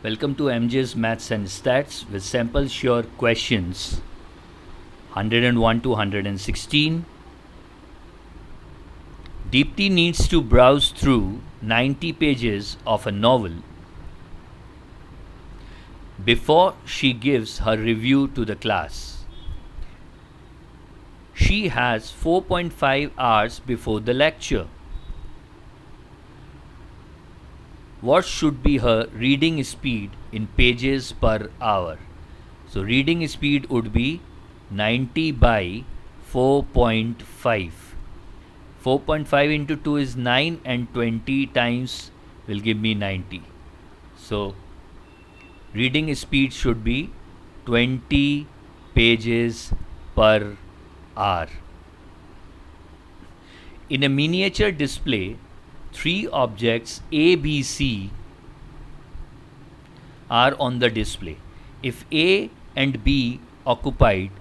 Welcome to MJ's Maths and Stats with sample sure questions 101 to 116. Deepti needs to browse through 90 pages of a novel before she gives her review to the class. She has 4.5 hours before the lecture. What should be her reading speed in pages per hour? So reading speed would be 90 by 4.5. 4.5 into 2 is 9 and 20 times will give me 90. So reading speed should be 20 pages per hour. In a miniature display, three objects A, B, C are on the display. If A and B occupied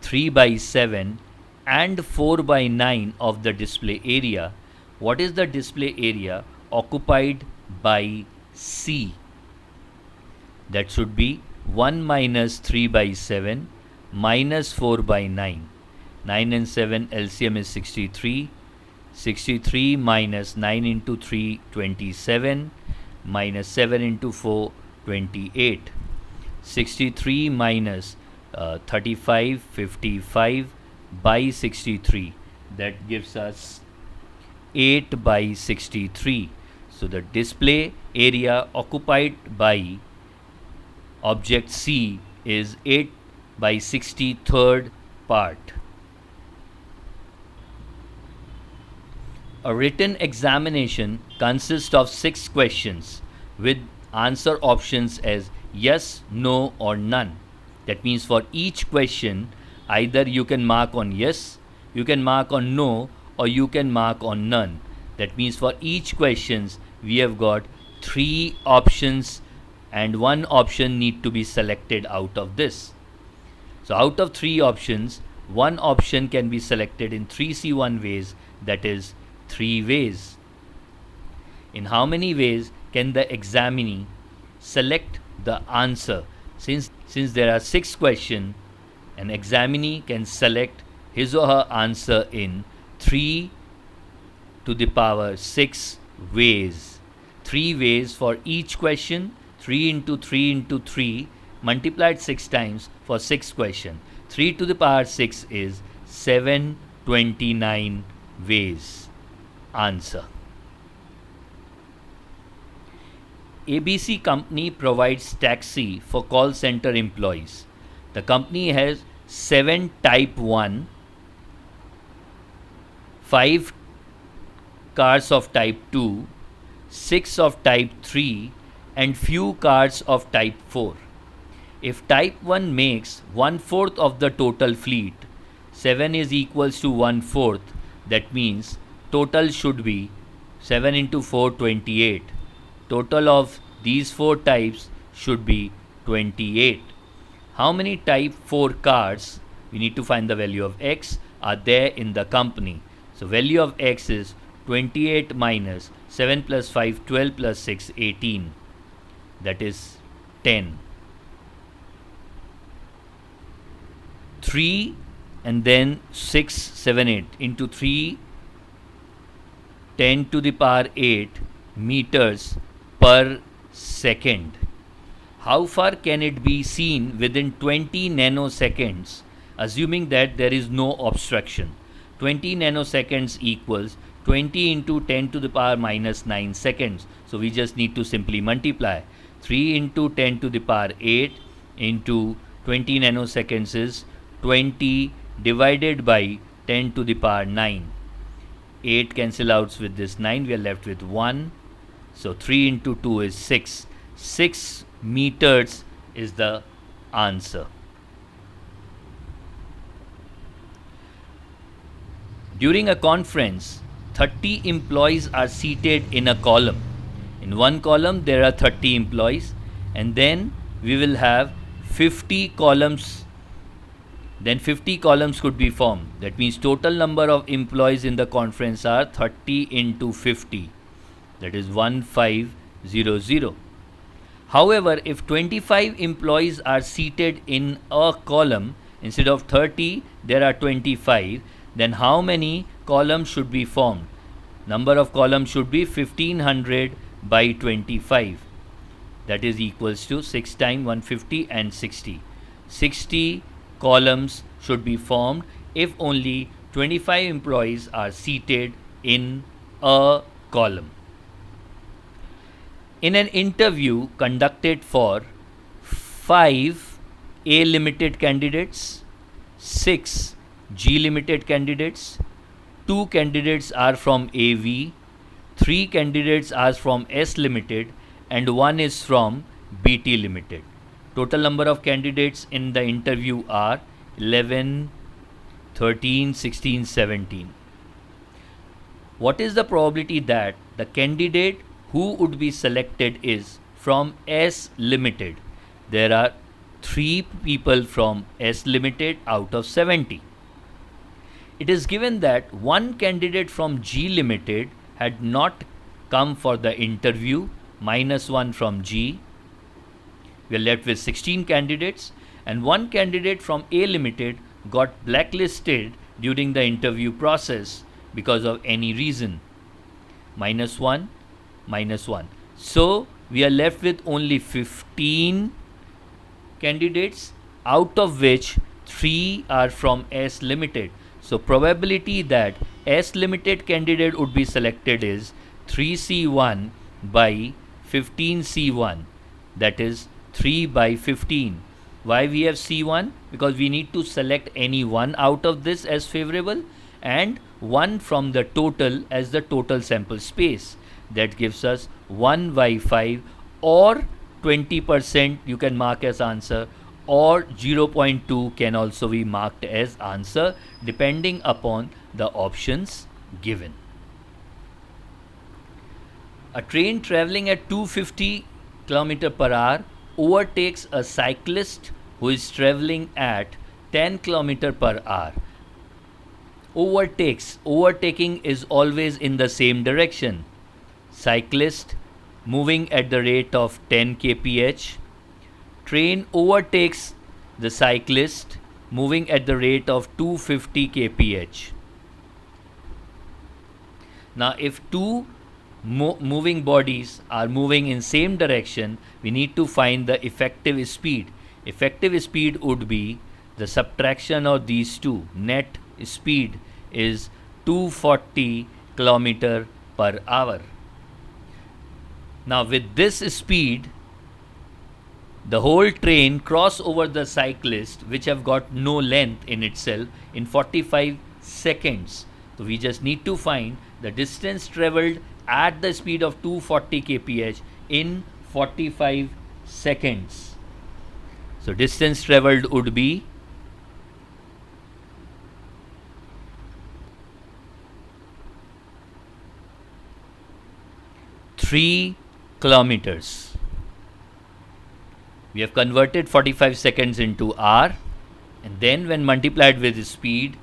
3 by 7 and 4 by 9 of the display area, what is the display area occupied by C? That should be 1 minus 3 by 7 minus 4 by 9. 9 and 7 LCM is 63. 63 minus 9 into 3, 27, minus 7 into 4, 28. 63 minus 35, 55 by 63. That gives us 8 by 63. So the display area occupied by object C is 8 by 63rd part. A written examination consists of 6 questions with answer options as yes, no or none. That means for each question, either you can mark on yes, you can mark on no, or you can mark on none. That means for each questions, we have got 3 options and 1 option need to be selected out of this. So out of 3 options, 1 option can be selected in 3C1 ways, that is 3 ways. In how many ways can the examinee select the answer? Since there are 6 questions, an examinee can select his or her answer in 3 to the power 6 ways. 3 ways for each question, 3 into 3 into 3 multiplied 6 times for 6 questions. 3 to the power 6 is 729 ways. Answer. ABC company provides taxi for call center employees. The company has 7 type 1, 5 cars of type 2, 6 of type 3 and few cars of type 4. If type 1 makes 1/4 of the total fleet, 7 is equals to 1/4. That means total should be 7 into 4, 28. Total of these 4 types should be 28. How many type 4 cars, we need to find the value of x, are there in the company? So value of x is 28 minus 7 plus 5, 12 plus 6, 18. That is 10. 3 and then 6, 7, 8 into 3, 10 to the power 8 meters per second. How far can it be seen within 20 nanoseconds, assuming that there is no obstruction? 20 nanoseconds equals 20 into 10 to the power minus 9 seconds. So we just need to simply multiply. 3 into 10 to the power 8 into 20 nanoseconds is 20 divided by 10 to the power 9. 8 cancel out with this 9, we are left with 1. So 3 into 2 is 6. 6 meters is the answer. During a conference, 30 employees are seated in a column. In one column there are 30 employees, and then we will have 50 columns. Then 50 columns could be formed. That means total number of employees in the conference are 30 into 50. That is 1500. However, if 25 employees are seated in a column, instead of 30, there are 25, then how many columns should be formed? Number of columns should be 1500 by 25. That is equals to 6 times 150 and 60. 60 columns should be formed if only 25 employees are seated in a column. In an interview conducted for 5 A limited candidates, 6 G limited candidates, 2 candidates are from AV, 3 candidates are from S limited, and 1 is from BT limited. Total number of candidates in the interview are 11, 13, 16, 17. What is the probability that the candidate who would be selected is from S limited? There are 3 people from S limited out of 70. It is given that one candidate from G limited had not come for the interview, -1 from G. We are left with 16 candidates, and one candidate from A limited got blacklisted during the interview process because of any reason. -1, -1. So we are left with only 15 candidates, out of which 3 are from S limited. So probability that S limited candidate would be selected is 3C1 by 15C1, that is 3 by 15. Why we have C1? Because we need to select any one out of this as favorable and one from the total as the total sample space. That gives us 1 by 5, or 20% you can mark as answer, or 0.2 can also be marked as answer depending upon the options given. A train traveling at 250 km per hour overtakes a cyclist who is traveling at 10 km per hour. Overtaking is always in the same direction. Cyclist moving at the rate of 10 kph. Train overtakes the cyclist moving at the rate of 250 kph. Now, if two moving bodies are moving in same direction, we need to find the effective speed. Effective speed would be the subtraction of these two. Net speed is 240 km per hour. Now, with this speed, the whole train cross over the cyclist, which have got no length in itself, in 45 seconds. So we just need to find the distance traveled at the speed of 240 kph in 45 seconds. So distance traveled would be three kilometers. We have converted 45 seconds into hour, and then when multiplied with speed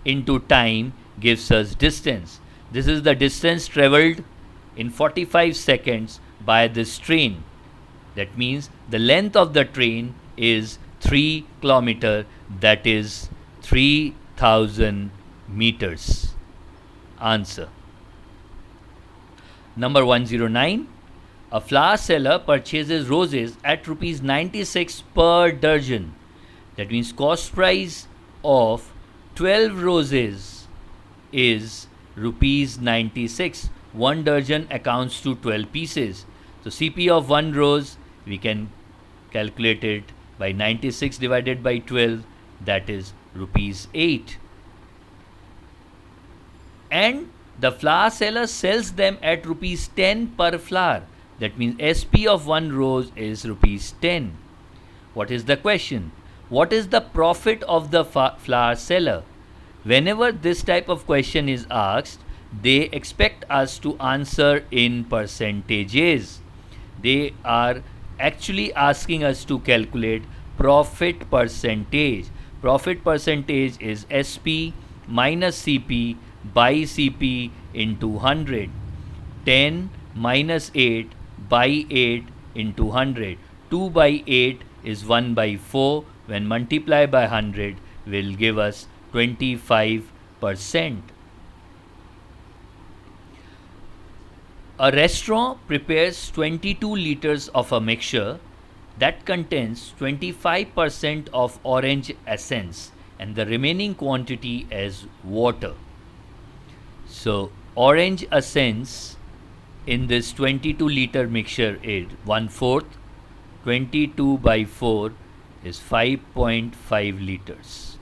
into time gives us distance. This is the distance traveled in 45 seconds by this train. That means the length of the train is 3 km, that is 3000 meters. Answer. Number 109. A flower seller purchases roses at rupees 96 per dozen. That means cost price of 12 roses is rupees 96. 1 dozen accounts to 12 pieces. So CP of 1 rose, we can calculate it by 96 divided by 12, that is rupees 8. And the flower seller sells them at rupees 10 per flower. That means SP of 1 rose is rupees 10. What is the question? What is the profit of the flower seller? Whenever this type of question is asked, they expect us to answer in percentages. They are actually asking us to calculate profit percentage. Profit percentage is SP minus CP by CP into 100. 10 minus 8 by 8 into 100. 2 by 8 is 1 by 4. When multiplied by 100 will give us 25%. A restaurant prepares 22 liters of a mixture that contains 25% of orange essence and the remaining quantity as water. So orange essence in this 22 liter mixture is 1/4. 22 by 4 is 5.5 liters.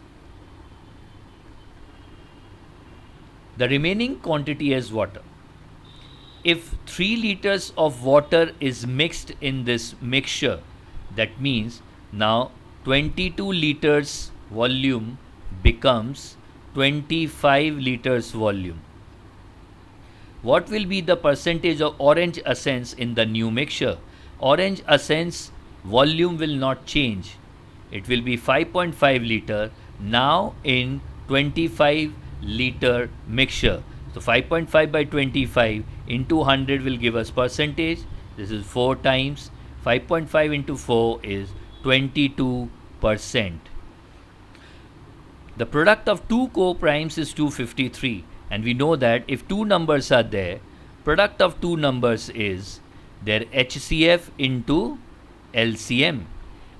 The remaining quantity is water. If 3 liters of water is mixed in this mixture, that means now 22 liters volume becomes 25 liters volume. What will be the percentage of orange essence in the new mixture? Orange essence volume will not change. It will be 5.5 liter now in 25 liter mixture. So 5.5 by 25 into 100 will give us percentage. This is 4 times. 5.5 into 4 is 22%. The product of two co-primes is 253, and we know that if two numbers are there, product of two numbers is their HCF into LCM.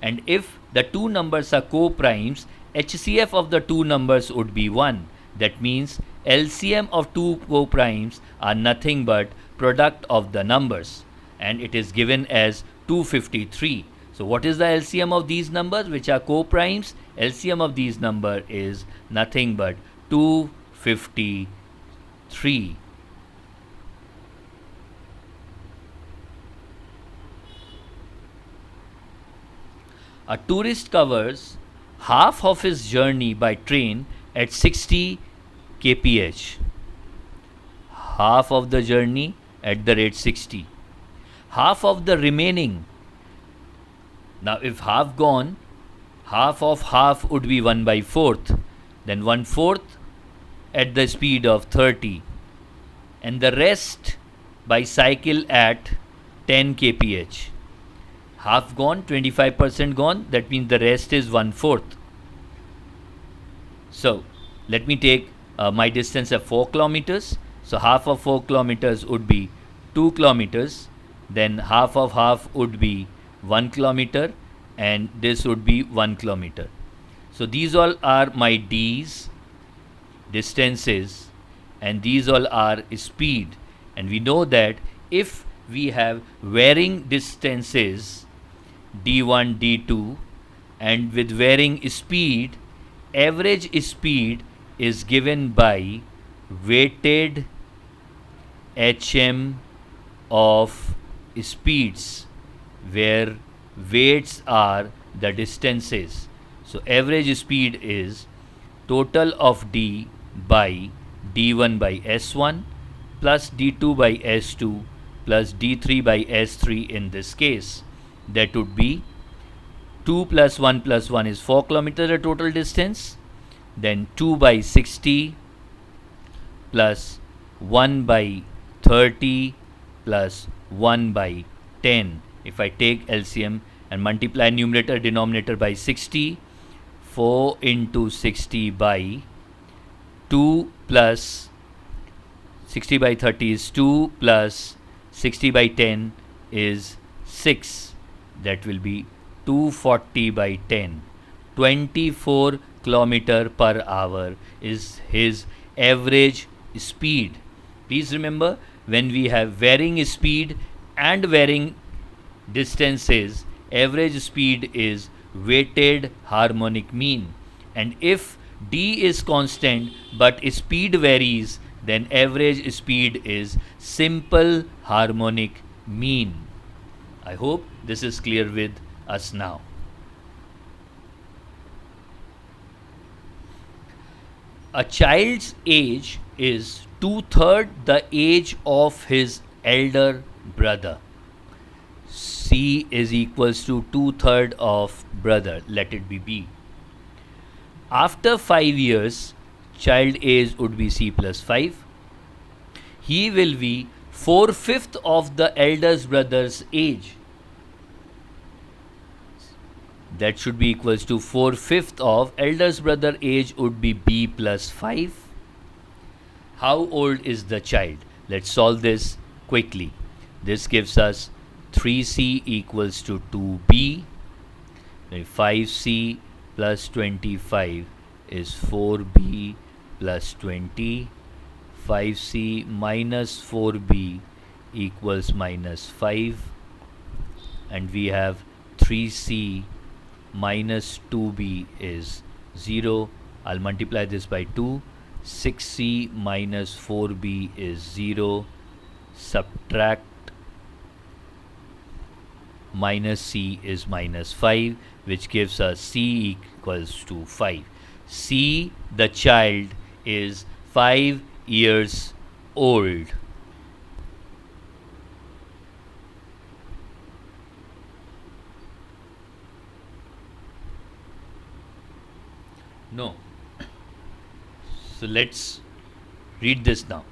And if the two numbers are co-primes, HCF of the two numbers would be 1. That means LCM of two co-primes are nothing but product of the numbers, and it is given as 253. So what is the LCM of these numbers which are co-primes? LCM of these number is nothing but 253. A tourist covers half of his journey by train at 60 kph. Half of the journey at the rate 60. Half of the remaining. Now if half gone, half of half would be 1 by 4th. Then 1/4 at the speed of 30. And the rest by cycle at 10 kph. Half gone, 25% gone, that means the rest is 1/4. So let me take my distance of 4 kilometers. So half of 4 kilometers would be 2 kilometers. Then half of half would be 1 kilometer, and this would be 1 kilometer. So these all are my D's, distances, and these all are speed. And we know that if we have varying distances D1, D2, and with varying speed, average speed is given by weighted HM of speeds, where weights are the distances. So average speed is total of D by D1 by S1 plus D2 by S2 plus D3 by S3 in this case. That would be 2 plus 1 plus 1 is 4 kilometers the total distance. Then 2 by 60 plus 1 by 30 plus 1 by 10. If I take LCM and multiply numerator denominator by 60, 4 into 60 by 2 plus 60 by 30 is 2 plus 60 by 10 is 6. That will be 240 by 10. 24 kilometer per hour is his average speed. Please remember, when we have varying speed and varying distances, average speed is weighted harmonic mean. And if D is constant but speed varies, then average speed is simple harmonic mean. I hope this is clear with us now. A child's age is 2/3 the age of his elder brother. C is equals to 2/3 of brother. Let it be B. After 5 years, child age would be C plus 5. He will be 4/5 of the eldest brother's age. that should be equals to 4/5 of eldest brother age would be b plus 5. How old is the child? Let's solve this quickly. This gives us 3c equals to 2b. 5c plus 25 is 4b plus 20. 5c minus 4b equals minus 5. And we have 3c minus 2b is 0. I'll multiply this by 2. 6c minus 4b is 0. Subtract minus c is minus 5, which gives us c equals to 5. C, the child, is 5 years old. No. So let's read this now.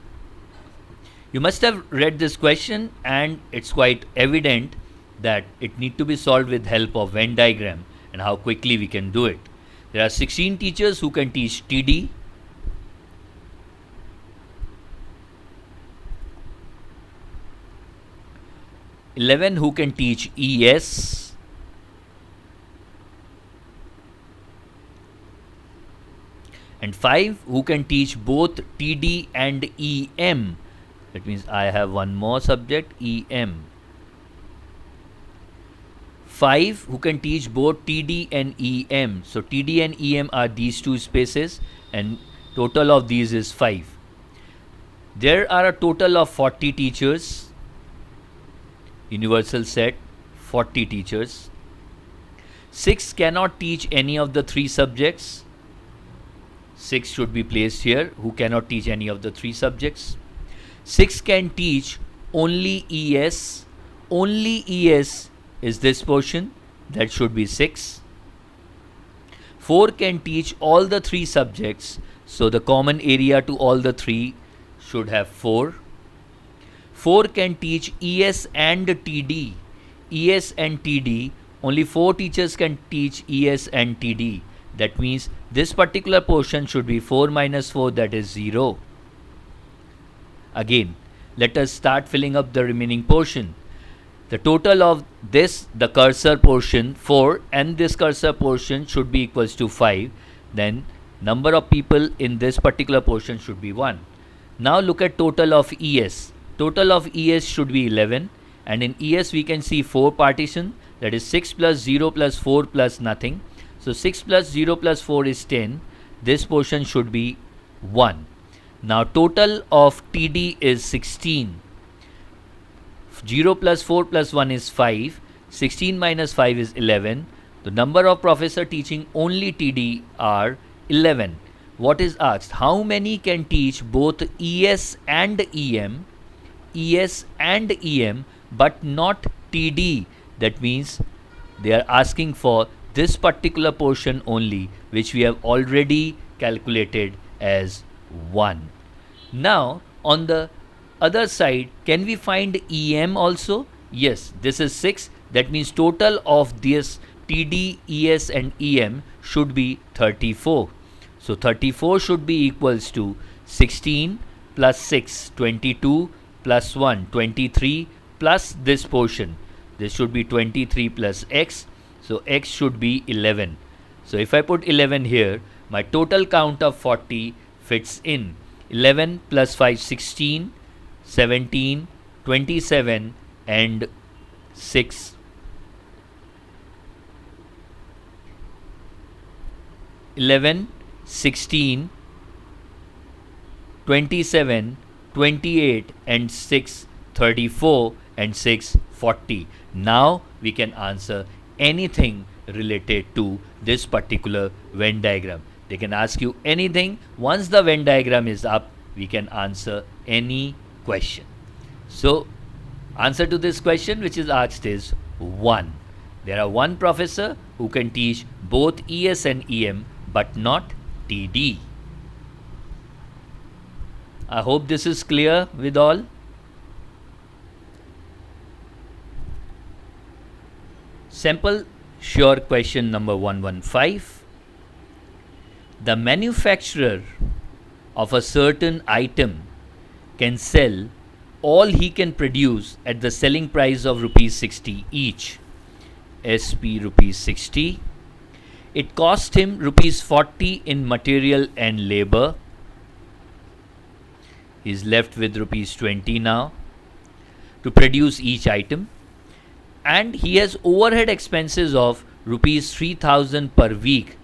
You must have read this question, and it's quite evident that it need to be solved with help of Venn diagram and how quickly we can do it. There are 16 teachers who can teach TD. Eleven who can teach ES. And 5 who can teach both TD and EM. That means I have one more subject, EM. 5 who can teach both TD and EM. So TD and EM are these two spaces, and total of these is 5. There are a total of 40 teachers. Universal set, 40 teachers. 6 cannot teach any of the 3 subjects. 6 should be placed here, who cannot teach any of the 3 subjects. 6 can teach only ES. Only ES is this portion, that should be 6. 4 can teach all the 3 subjects, so the common area to all the 3 should have 4. 4 can teach ES and TD. ES and TD, only 4 teachers can teach ES and TD. That means this particular portion should be 4 minus 4, that is 0. Again, let us start filling up the remaining portion. The total of this, the cursor portion 4, and this cursor portion should be equals to 5. Then number of people in this particular portion should be 1. Now look at total of ES. Total of ES should be 11, and in ES we can see 4 partition, that is 6 plus 0 plus 4 plus nothing. So 6 plus 0 plus 4 is 10. This portion should be 1. Now total of TD is 16. 0 plus 4 plus 1 is 5. 16 minus 5 is 11. The number of professor teaching only TD are 11. What is asked? How many can teach both ES and EM? ES and EM, but not TD. That means they are asking for this particular portion only, which we have already calculated as 1. Now on the other side, can we find EM also? Yes, this is 6. That means total of this TD, ES and EM should be 34. So 34 should be equals to 16 plus 6, 22 plus 1, 23 plus this portion. This should be 23 plus x. So x should be 11. So if I put 11 here, my total count of 40 fits in. 11 plus 5, 16, 17, 27 and 6. 11, 16, 27, 28 and 6, 34 and 6, 40. Now we can answer anything related to this particular Venn diagram. They can ask you anything. Once the Venn diagram is up, we can answer any question. So answer to this question which is asked is 1. There are 1 professor who can teach both ES and EM but not TD. I hope this is clear with all. Sample Sure question number 115. The manufacturer of a certain item can sell all he can produce at the selling price of rupees 60 each. SP rupees 60. It cost him rupees 40 in material and labor. He's left with rupees 20 now to produce each item, and he has overhead expenses of rupees 3000 per week.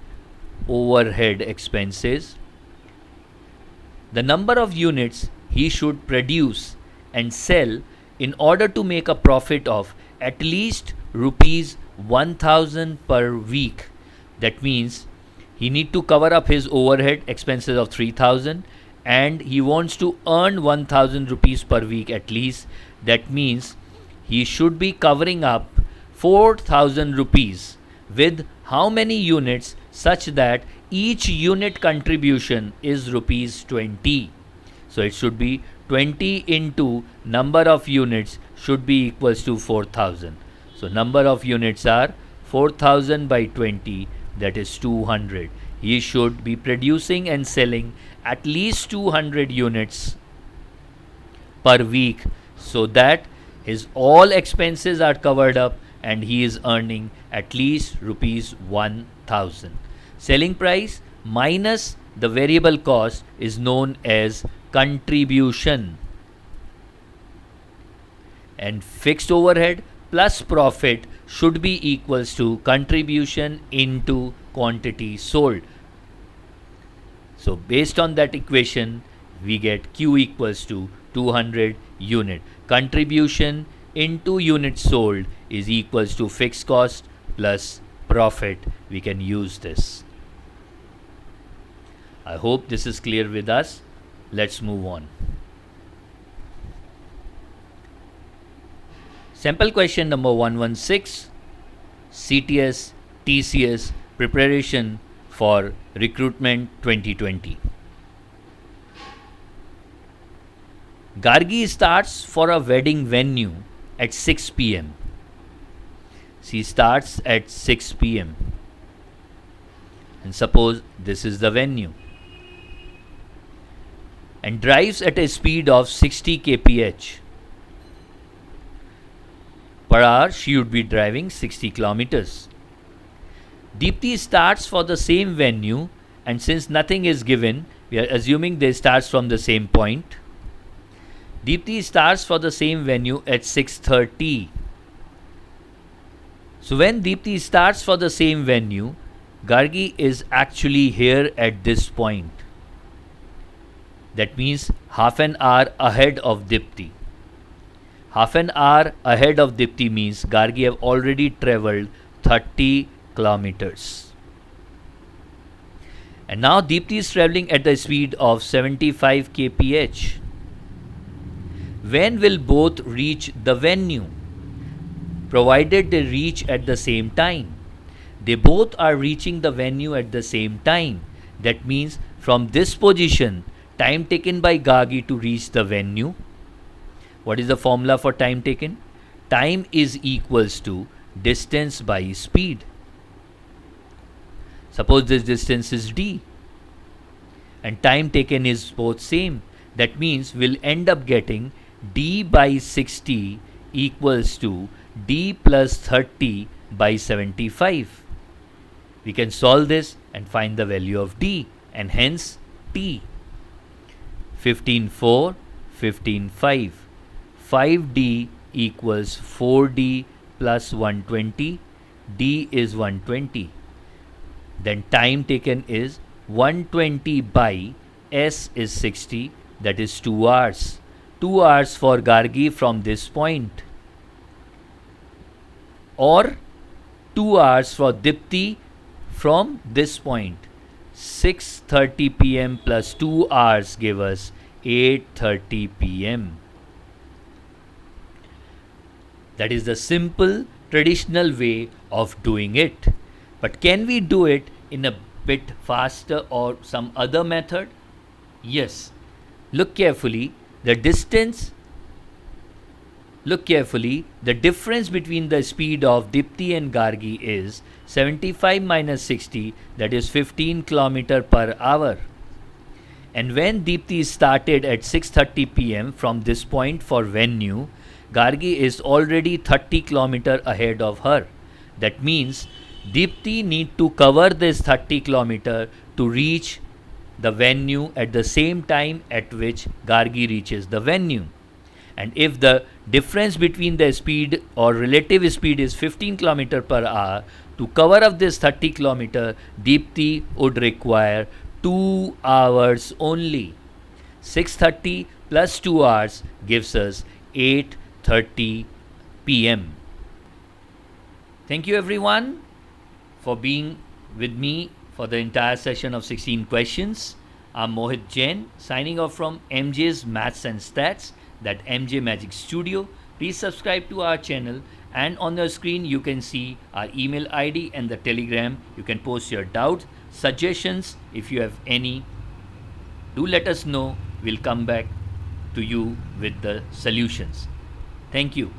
Overhead expenses. The number of units he should produce and sell in order to make a profit of at least rupees 1000 per week. That means he need to cover up his overhead expenses of 3000 and he wants to earn 1000 rupees per week at least. That means he should be covering up 4000 rupees with how many units, such that each unit contribution is rupees 20. So it should be 20 into number of units should be equals to 4000. So number of units are 4000 by 20, that is 200. He should be producing and selling at least 200 units per week, so that his all expenses are covered up and he is earning at least rupees 1000. Selling price minus the variable cost is known as contribution, and fixed overhead plus profit should be equals to contribution into quantity sold. So based on that equation, we get Q equals to 200 unit. Contribution into units sold is equals to fixed cost plus profit. We can use this. I hope this is clear with us. Let's move on. Sample question number 116. CTS TCS preparation for recruitment 2020. Gargi starts for a wedding venue at 6 p.m. She starts at 6 p.m. and suppose this is the venue, and drives at a speed of 60 kph. Per hour she would be driving 60 kilometers. Deepti starts for the same venue, and since nothing is given, we are assuming they starts from the same point. Deepti starts for the same venue at 6:30. So when Deepti starts for the same venue, Gargi is actually here at this point. That means half an hour ahead of Deepti. Half an hour ahead of Deepti means Gargi have already travelled 30 kilometers. And now Deepti is travelling at the speed of 75 kph. When will both reach the venue? Provided they reach at the same time. They both are reaching the venue at the same time. That means from this position, time taken by Gargi to reach the venue. What is the formula for time taken? Time is equals to distance by speed. Suppose this distance is d and time taken is both same. That means we'll end up getting d by 60 equals to d plus 30 by 75. We can solve this and find the value of d, and hence t. 15:4, 15:5. 5d equals 4d plus 120. d is 120. Then time taken is 120 by s is 60, that is 2 hours. 2 hours for Gargi from this point, or 2 hours for Deepti from this point. 6:30 p.m. plus 2 hours give us 8:30 p.m. That is the simple traditional way of doing it. But can we do it in a bit faster or some other method? Yes. Look carefully. The distance Look carefully. The difference between the speed of Dipti and Gargi is 75 minus 60, that is 15 km per hour. And when Deepti started at 6:30 pm from this point for venue, Gargi is already 30 km ahead of her. That means Deepti need to cover this 30 km to reach the venue at the same time at which Gargi reaches the venue. And if the difference between the speed or relative speed is 15 km per hour, to cover up this 30 km, Deepti would require 2 hours only. 6:30 plus 2 hours gives us 8:30 pm. Thank you everyone for being with me for the entire session of 16 questions. I'm Mohit Jain signing off from MJ's Maths and Stats, that MJ Magic Studio. Please subscribe to our channel, and on the screen you can see our email ID and the Telegram. You can post your doubts, suggestions if you have any. Do let us know. We'll come back to you with the solutions. Thank you.